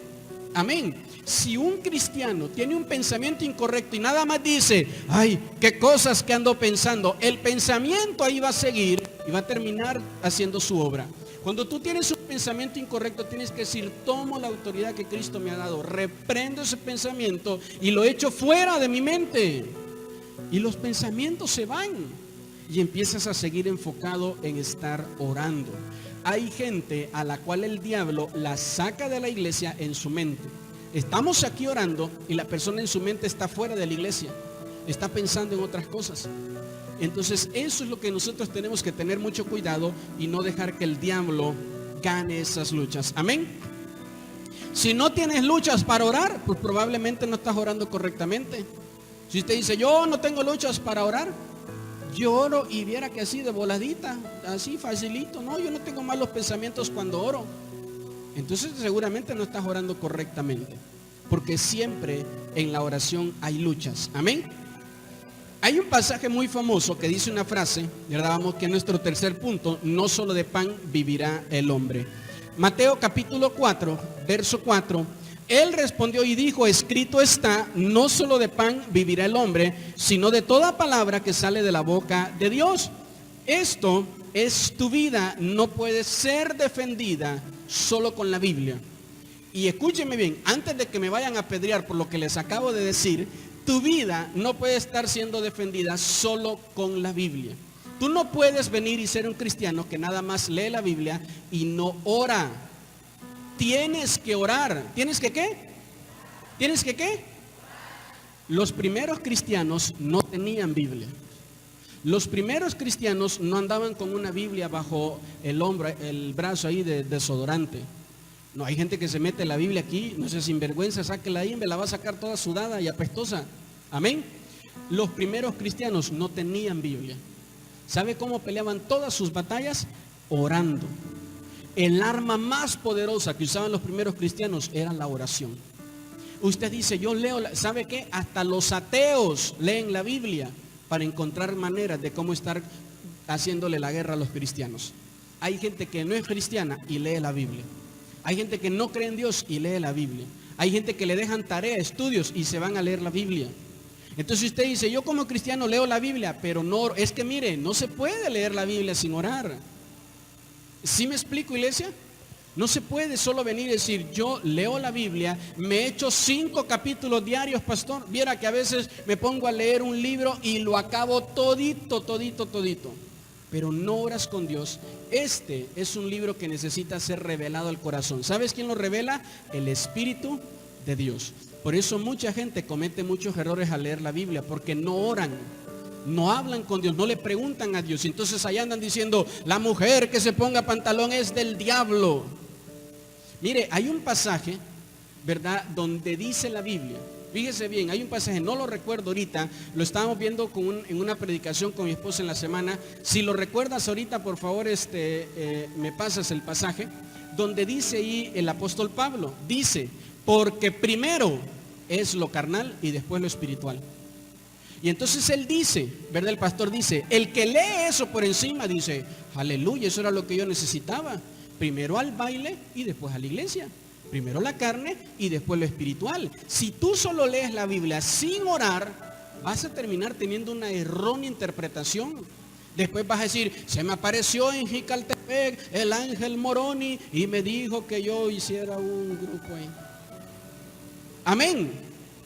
Amén. Si un cristiano tiene un pensamiento incorrecto y nada más dice, ay, qué cosas que ando pensando, el pensamiento ahí va a seguir y va a terminar haciendo su obra. Cuando tú tienes un pensamiento incorrecto, tienes que decir, tomo la autoridad que Cristo me ha dado, reprendo ese pensamiento y lo echo fuera de mi mente. Y los pensamientos se van y empiezas a seguir enfocado en estar orando. Hay gente a la cual el diablo la saca de la iglesia en su mente. Estamos aquí orando y la persona en su mente está fuera de la iglesia, está pensando en otras cosas. Entonces eso es lo que nosotros tenemos que tener mucho cuidado y no dejar que el diablo gane esas luchas. Amén. Si no tienes luchas para orar, pues probablemente no estás orando correctamente. Si usted dice, yo no tengo luchas para orar, yo oro y viera que así de voladita, así facilito, no, yo no tengo malos pensamientos cuando oro. Entonces seguramente no estás orando correctamente, porque siempre en la oración hay luchas. Amén. Hay un pasaje muy famoso que dice una frase, ¿verdad? Vamos que nuestro tercer punto, no solo de pan vivirá el hombre. Mateo capítulo 4, verso 4. Él respondió y dijo, escrito está, no solo de pan vivirá el hombre, sino de toda palabra que sale de la boca de Dios. Esto es tu vida, no puede ser defendida solo con la Biblia. Y escúcheme bien, antes de que me vayan a apedrear por lo que les acabo de decir, tu vida no puede estar siendo defendida solo con la Biblia. Tú no puedes venir y ser un cristiano que nada más lee la Biblia y no ora. Tienes que orar. ¿Tienes que qué? ¿Tienes que qué? Los primeros cristianos no tenían Biblia. Los primeros cristianos no andaban con una Biblia bajo el hombro, el brazo ahí de desodorante. No, hay gente que se mete la Biblia aquí, no sé, sin vergüenza, sáquela ahí, me la va a sacar toda sudada y apestosa. Amén. Los primeros cristianos no tenían Biblia. ¿Sabe cómo peleaban todas sus batallas? Orando. El arma más poderosa que usaban los primeros cristianos era la oración. Usted dice, yo leo, ¿sabe qué? Hasta los ateos leen la Biblia para encontrar maneras de cómo estar haciéndole la guerra a los cristianos. Hay gente que no es cristiana y lee la Biblia. Hay gente que no cree en Dios y lee la Biblia. Hay gente que le dejan tarea, estudios y se van a leer la Biblia. Entonces usted dice, yo como cristiano leo la Biblia, pero no, es que mire, no se puede leer la Biblia sin orar. ¿Sí me explico, iglesia? No se puede solo venir y decir, yo leo la Biblia, me echo 5 capítulos diarios, pastor. Viera que a veces me pongo a leer un libro y lo acabo todito. Pero no oras con Dios. Este es un libro que necesita ser revelado al corazón. ¿Sabes quién lo revela? El Espíritu de Dios. Por eso mucha gente comete muchos errores al leer la Biblia, porque no oran. No hablan con Dios, no le preguntan a Dios. Entonces allá andan diciendo, la mujer que se ponga pantalón es del diablo. Mire, hay un pasaje, ¿verdad?, donde dice la Biblia. Fíjese bien, hay un pasaje, no lo recuerdo ahorita, lo estábamos viendo en una predicación con mi esposa en la semana. Si lo recuerdas ahorita, por favor, me pasas el pasaje, donde dice ahí el apóstol Pablo, dice, porque primero es lo carnal y después lo espiritual. Y entonces él dice, ¿verdad? El pastor dice, el que lee eso por encima dice, aleluya, eso era lo que yo necesitaba. Primero al baile y después a la iglesia. Primero la carne y después lo espiritual. Si tú solo lees la Biblia sin orar, vas a terminar teniendo una errónea interpretación. Después vas a decir, se me apareció en Jicaltepec el ángel Moroni y me dijo que yo hiciera un grupo ahí. Amén.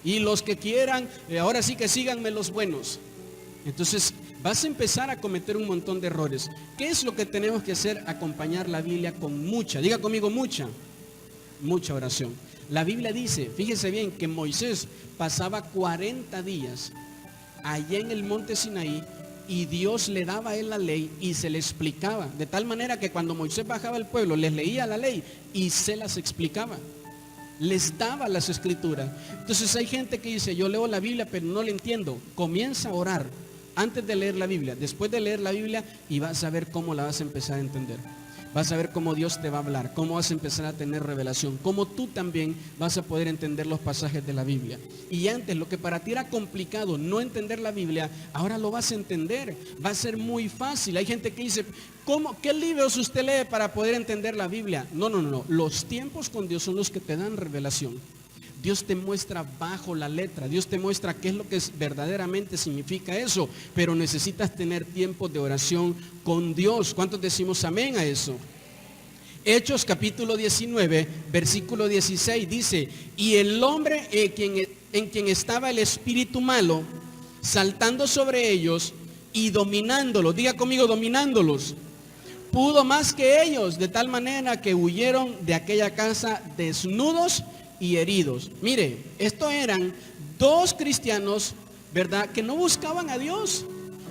Y los que quieran, ahora sí que síganme los buenos. Entonces vas a empezar a cometer un montón de errores. ¿Qué es lo que tenemos que hacer? Acompañar la Biblia con mucha, diga conmigo mucha oración. La Biblia dice, fíjese bien, que Moisés pasaba 40 días allá en el monte Sinaí y Dios le daba a él la ley y se le explicaba. De tal manera que cuando Moisés bajaba al pueblo, les leía la ley y se las explicaba. Les daba las escrituras. Entonces hay gente que dice, yo leo la Biblia pero no la entiendo. Comienza a orar antes de leer la Biblia, después de leer la Biblia, y vas a ver cómo la vas a empezar a entender. Vas a ver cómo Dios te va a hablar, cómo vas a empezar a tener revelación, cómo tú también vas a poder entender los pasajes de la Biblia. Y antes, lo que para ti era complicado, no entender la Biblia, ahora lo vas a entender. Va a ser muy fácil. Hay gente que dice, ¿qué libros usted lee para poder entender la Biblia? No. Los tiempos con Dios son los que te dan revelación. Dios te muestra bajo la letra, Dios te muestra qué es lo que verdaderamente significa eso, pero necesitas tener tiempos de oración con Dios. ¿Cuántos decimos amén a eso? Hechos capítulo 19, versículo 16 dice, y el hombre en quien estaba el espíritu malo, saltando sobre ellos y dominándolos, diga conmigo, dominándolos, pudo más que ellos, de tal manera que huyeron de aquella casa desnudos y heridos. Mire, estos eran 2 cristianos, ¿verdad?, que no buscaban a Dios,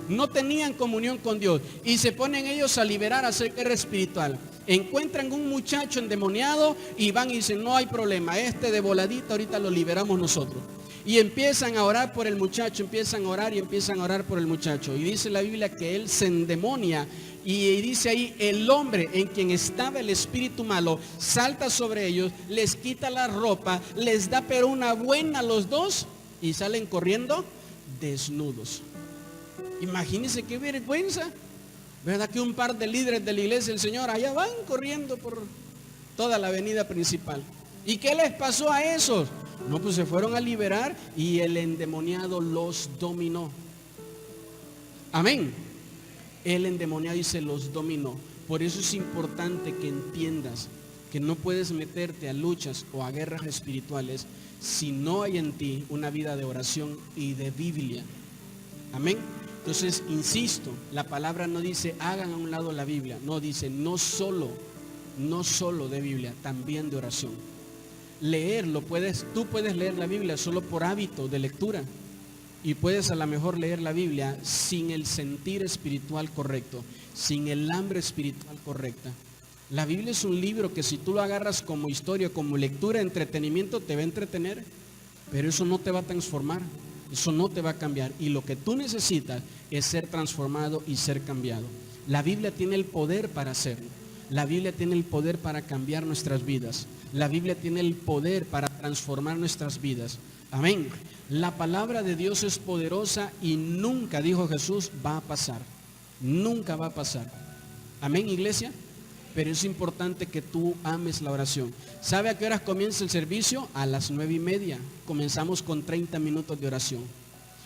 no tenían comunión con Dios, y se ponen ellos a liberar, a hacer guerra espiritual. Encuentran un muchacho endemoniado y van y dicen, no hay problema, de voladita ahorita lo liberamos nosotros. Y empiezan a orar por el muchacho, empiezan a orar por el muchacho. Y dice la Biblia que él se endemonia. Y dice ahí, el hombre en quien estaba el espíritu malo salta sobre ellos, les quita la ropa, les da pero una buena a los 2 y salen corriendo desnudos. Imagínense qué vergüenza, ¿verdad? Que un par de líderes de la iglesia del Señor allá van corriendo por toda la avenida principal. ¿Y qué les pasó a esos? No, pues se fueron a liberar y el endemoniado los dominó. Amén. El endemoniado y se los dominó. Por eso es importante que entiendas que no puedes meterte a luchas o a guerras espirituales si no hay en ti una vida de oración y de Biblia. Amén. Entonces, insisto, la palabra no dice hagan a un lado la Biblia. No, dice no solo de Biblia, también de oración. leerlo, tú puedes leer la Biblia solo por hábito de lectura. Y puedes a lo mejor leer la Biblia sin el sentir espiritual correcto, sin el hambre espiritual correcta. La Biblia es un libro que si tú lo agarras como historia, como lectura, entretenimiento, te va a entretener, pero eso no te va a transformar, eso no te va a cambiar. Y lo que tú necesitas es ser transformado y ser cambiado. La Biblia tiene el poder para hacerlo. La Biblia tiene el poder para cambiar nuestras vidas. La Biblia tiene el poder para transformar nuestras vidas. Amén. La palabra de Dios es poderosa y nunca, dijo Jesús, va a pasar. Nunca va a pasar. Amén, iglesia. Pero es importante que tú ames la oración. ¿Sabe a qué horas comienza el servicio? A las 9:30. Comenzamos con 30 minutos de oración.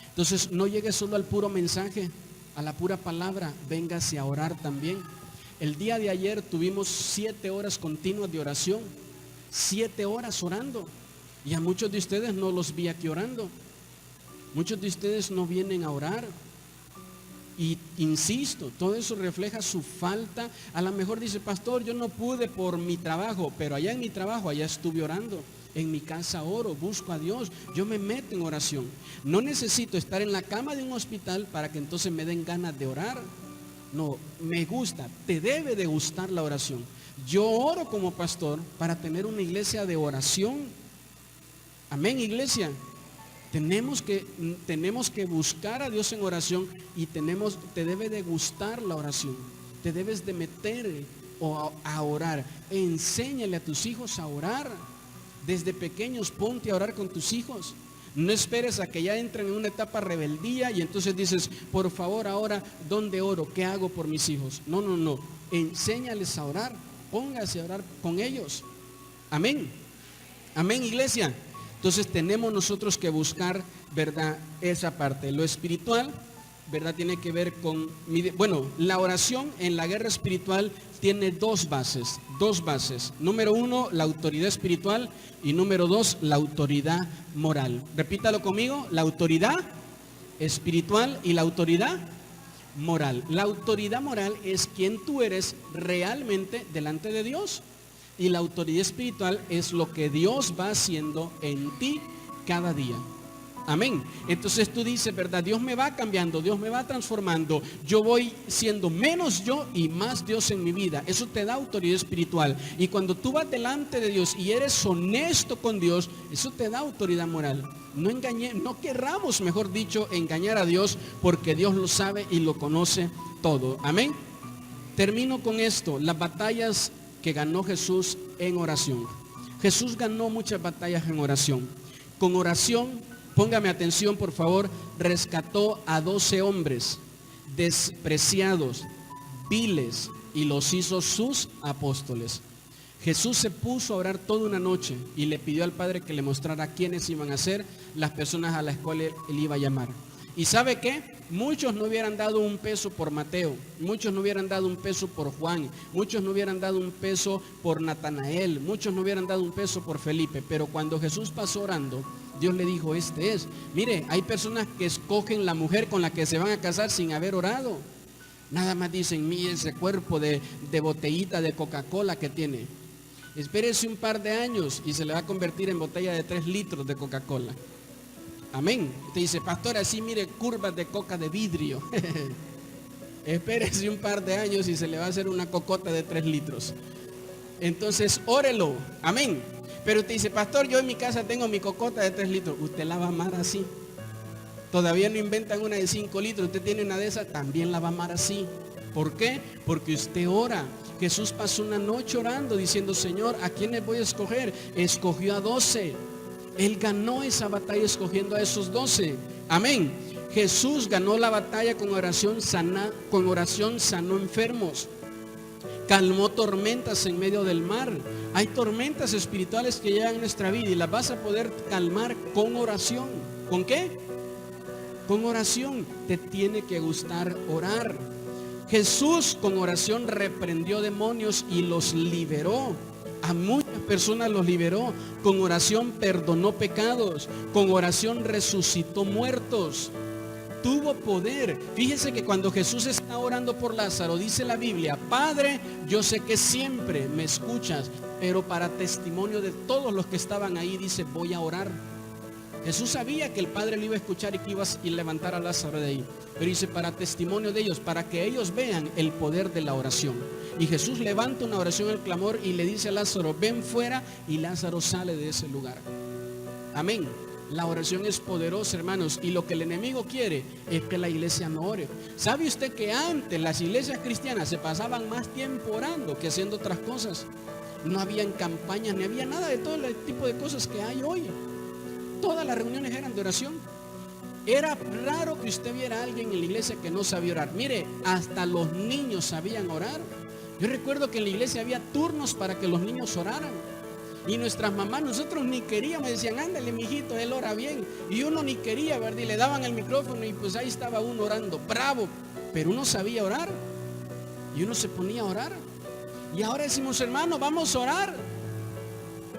Entonces no llegues solo al puro mensaje, a la pura palabra. Véngase a orar también. El día de ayer tuvimos 7 horas continuas de oración. 7 horas orando. Y a muchos de ustedes no los vi aquí orando. Muchos de ustedes no vienen a orar. Y insisto, todo eso refleja su falta. A lo mejor dice, pastor, yo no pude por mi trabajo, pero allá en mi trabajo, allá estuve orando. En mi casa oro, busco a Dios, yo me meto en oración. No necesito estar en la cama de un hospital para que entonces me den ganas de orar. No, me gusta, te debe de gustar la oración. Yo oro como pastor para tener una iglesia de oración. Amén, iglesia. Tenemos que buscar a Dios en oración y te debe de gustar la oración. Te debes de meter a orar. Enséñale a tus hijos a orar. Desde pequeños ponte a orar con tus hijos. No esperes a que ya entren en una etapa rebeldía y entonces dices, por favor ahora, ¿dónde oro? ¿Qué hago por mis hijos? No. Enséñales a orar. Póngase a orar con ellos. Amén. Amén, iglesia. Entonces tenemos nosotros que buscar, ¿verdad? Esa parte. Lo espiritual, ¿verdad? Tiene que ver con, la oración en la guerra espiritual tiene dos bases. Número 1, la autoridad espiritual y número 2, la autoridad moral. Repítalo conmigo, la autoridad espiritual y la autoridad moral. La autoridad moral es quien tú eres realmente delante de Dios. Y la autoridad espiritual es lo que Dios va haciendo en ti cada día. Amén. Entonces tú dices, ¿verdad? Dios me va cambiando, Dios me va transformando. Yo voy siendo menos yo y más Dios en mi vida. Eso te da autoridad espiritual. Y cuando tú vas delante de Dios y eres honesto con Dios, eso te da autoridad moral. No querramos, mejor dicho, engañar a Dios, porque Dios lo sabe y lo conoce todo. Amén. Termino con esto. Las batallas que ganó Jesús en oración. Jesús ganó muchas batallas en oración. Con oración, póngame atención por favor, rescató a 12 hombres despreciados, viles, y los hizo sus apóstoles. Jesús se puso a orar toda una noche y le pidió al Padre que le mostrara quiénes iban a ser las personas a las cuales él iba a llamar. ¿Y sabe qué? Muchos no hubieran dado un peso por Mateo, muchos no hubieran dado un peso por Juan, muchos no hubieran dado un peso por Natanael, muchos no hubieran dado un peso por Felipe, pero cuando Jesús pasó orando, Dios le dijo, este es. Mire, hay personas que escogen la mujer con la que se van a casar sin haber orado. Nada más dicen, mire ese cuerpo de botellita de Coca-Cola que tiene. Espérese un par de años y se le va a convertir en botella de 3 litros de Coca-Cola. Amén. Te dice, pastor, así mire, curvas de coca de vidrio. Espérese un par de años y se le va a hacer una cocota de 3 litros. Entonces, órelo. Amén. Pero te dice, pastor, yo en mi casa tengo mi cocota de 3 litros. Usted la va a amar así. Todavía no inventan una de 5 litros. Usted tiene una de esas, también la va a amar así. ¿Por qué? Porque usted ora. Jesús pasó una noche orando diciendo, Señor, ¿a quiénes voy a escoger? Escogió a 12. Él ganó esa batalla escogiendo a esos 12. Amén. Jesús ganó la batalla con oración sanó enfermos. Calmó tormentas en medio del mar. Hay tormentas espirituales que llegan a nuestra vida y las vas a poder calmar con oración. ¿Con qué? Con oración. Te tiene que gustar orar. Jesús con oración reprendió demonios y los liberó. A muchas personas los liberó. Con oración perdonó pecados. Con oración resucitó muertos. tuvo poder. Fíjese que cuando Jesús está orando por Lázaro, dice la Biblia: Padre, yo sé que siempre me escuchas, pero para testimonio de todos los que estaban ahí, dice, voy a orar. Jesús sabía que el Padre le iba a escuchar y que iba a levantar a Lázaro de ahí. Pero dice, para testimonio de ellos, para que ellos vean el poder de la oración. Y Jesús levanta una oración, el clamor, y le dice a Lázaro, ven fuera, y Lázaro sale de ese lugar. Amén. La oración es poderosa, hermanos, y lo que el enemigo quiere es que la iglesia no ore. ¿Sabe usted que antes las iglesias cristianas se pasaban más tiempo orando que haciendo otras cosas? No habían campañas, ni había nada de todo el tipo de cosas que hay hoy. Todas las reuniones eran de oración. Era raro que usted viera a alguien en la iglesia que no sabía orar. Mire, hasta los niños sabían orar. Yo recuerdo que en la iglesia había turnos para que los niños oraran. Y nuestras mamás, nosotros ni queríamos, decían, ándale mijito, él ora bien. Y uno ni quería, ¿verdad? Y le daban el micrófono y pues ahí estaba uno orando, bravo. Pero uno sabía orar. Y uno se ponía a orar. Y ahora decimos, hermano, vamos a orar.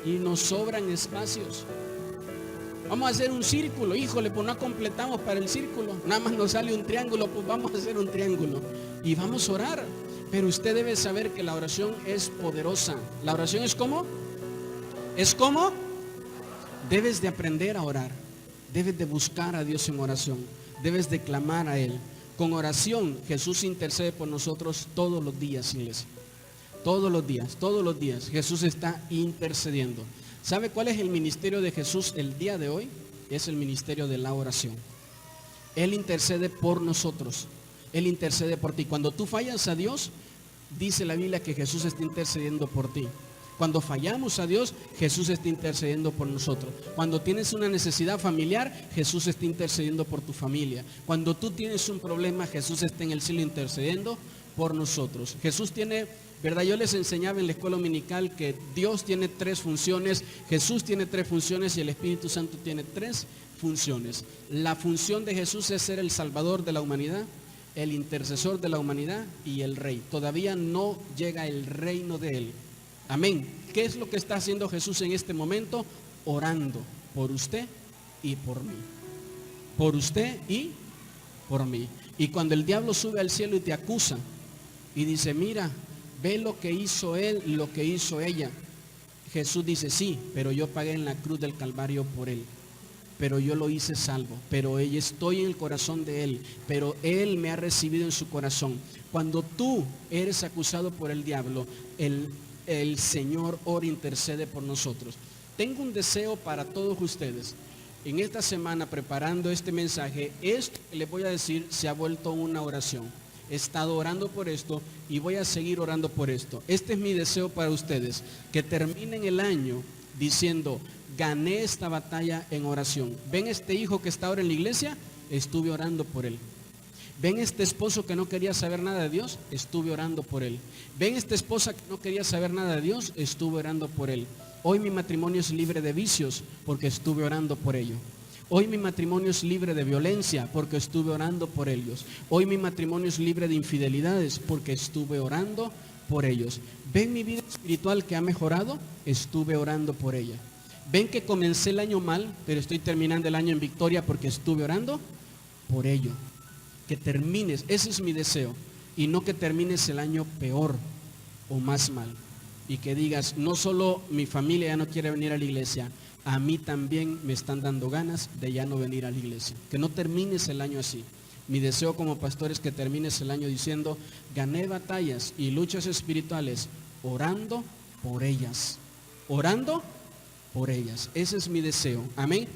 Y nos sobran espacios. Vamos a hacer un círculo, híjole, pues no completamos para el círculo, nada más nos sale un triángulo, pues vamos a hacer un triángulo y vamos a orar. Pero usted debe saber que la oración es poderosa. La oración es ¿cómo? ¿Es cómo? Debes de aprender a orar, debes de buscar a Dios en oración, debes de clamar a Él. Con oración Jesús intercede por nosotros todos los días, iglesia. Todos los días Jesús está intercediendo. ¿Sabe cuál es el ministerio de Jesús el día de hoy? Es el ministerio de la oración. Él intercede por nosotros. Él intercede por ti. Cuando tú fallas a Dios, dice la Biblia que Jesús está intercediendo por ti. Cuando fallamos a Dios, Jesús está intercediendo por nosotros. Cuando tienes una necesidad familiar, Jesús está intercediendo por tu familia. Cuando tú tienes un problema, Jesús está en el cielo intercediendo por nosotros. Jesús tiene, ¿verdad? Yo les enseñaba en la escuela dominical que Dios tiene 3 funciones, Jesús tiene 3 funciones y el Espíritu Santo tiene 3 funciones. La función de Jesús es ser el Salvador de la humanidad, el intercesor de la humanidad y el Rey. Todavía no llega el reino de Él. Amén. ¿Qué es lo que está haciendo Jesús en este momento? Orando por usted y por mí. Por usted y por mí. Y cuando el diablo sube al cielo y te acusa y dice, mira, ve lo que hizo él, lo que hizo ella. Jesús dice, sí, pero yo pagué en la cruz del Calvario por él. Pero yo lo hice salvo, pero estoy en el corazón de él, pero él me ha recibido en su corazón. Cuando tú eres acusado por el diablo, el Señor ora, intercede por nosotros. Tengo un deseo para todos ustedes. En esta semana, preparando este mensaje, esto que les voy a decir se ha vuelto una oración. He estado orando por esto y voy a seguir orando por esto. Este es mi deseo para ustedes, que terminen el año diciendo, gané esta batalla en oración. ¿Ven este hijo que está ahora en la iglesia? Estuve orando por él. ¿Ven este esposo que no quería saber nada de Dios? Estuve orando por él. ¿Ven esta esposa que no quería saber nada de Dios? Estuve orando por él. Hoy mi matrimonio es libre de vicios porque estuve orando por ello. Hoy mi matrimonio es libre de violencia porque estuve orando por ellos. Hoy mi matrimonio es libre de infidelidades porque estuve orando por ellos. ¿Ven mi vida espiritual que ha mejorado? Estuve orando por ella. ¿Ven que comencé el año mal, pero estoy terminando el año en victoria porque estuve orando por ello? Que termines, ese es mi deseo, y no que termines el año peor o más mal. Y que digas, no solo mi familia ya no quiere venir a la iglesia, a mí también me están dando ganas de ya no venir a la iglesia. Que no termines el año así. Mi deseo como pastor es que termines el año diciendo, gané batallas y luchas espirituales orando por ellas. Orando por ellas. Ese es mi deseo. Amén.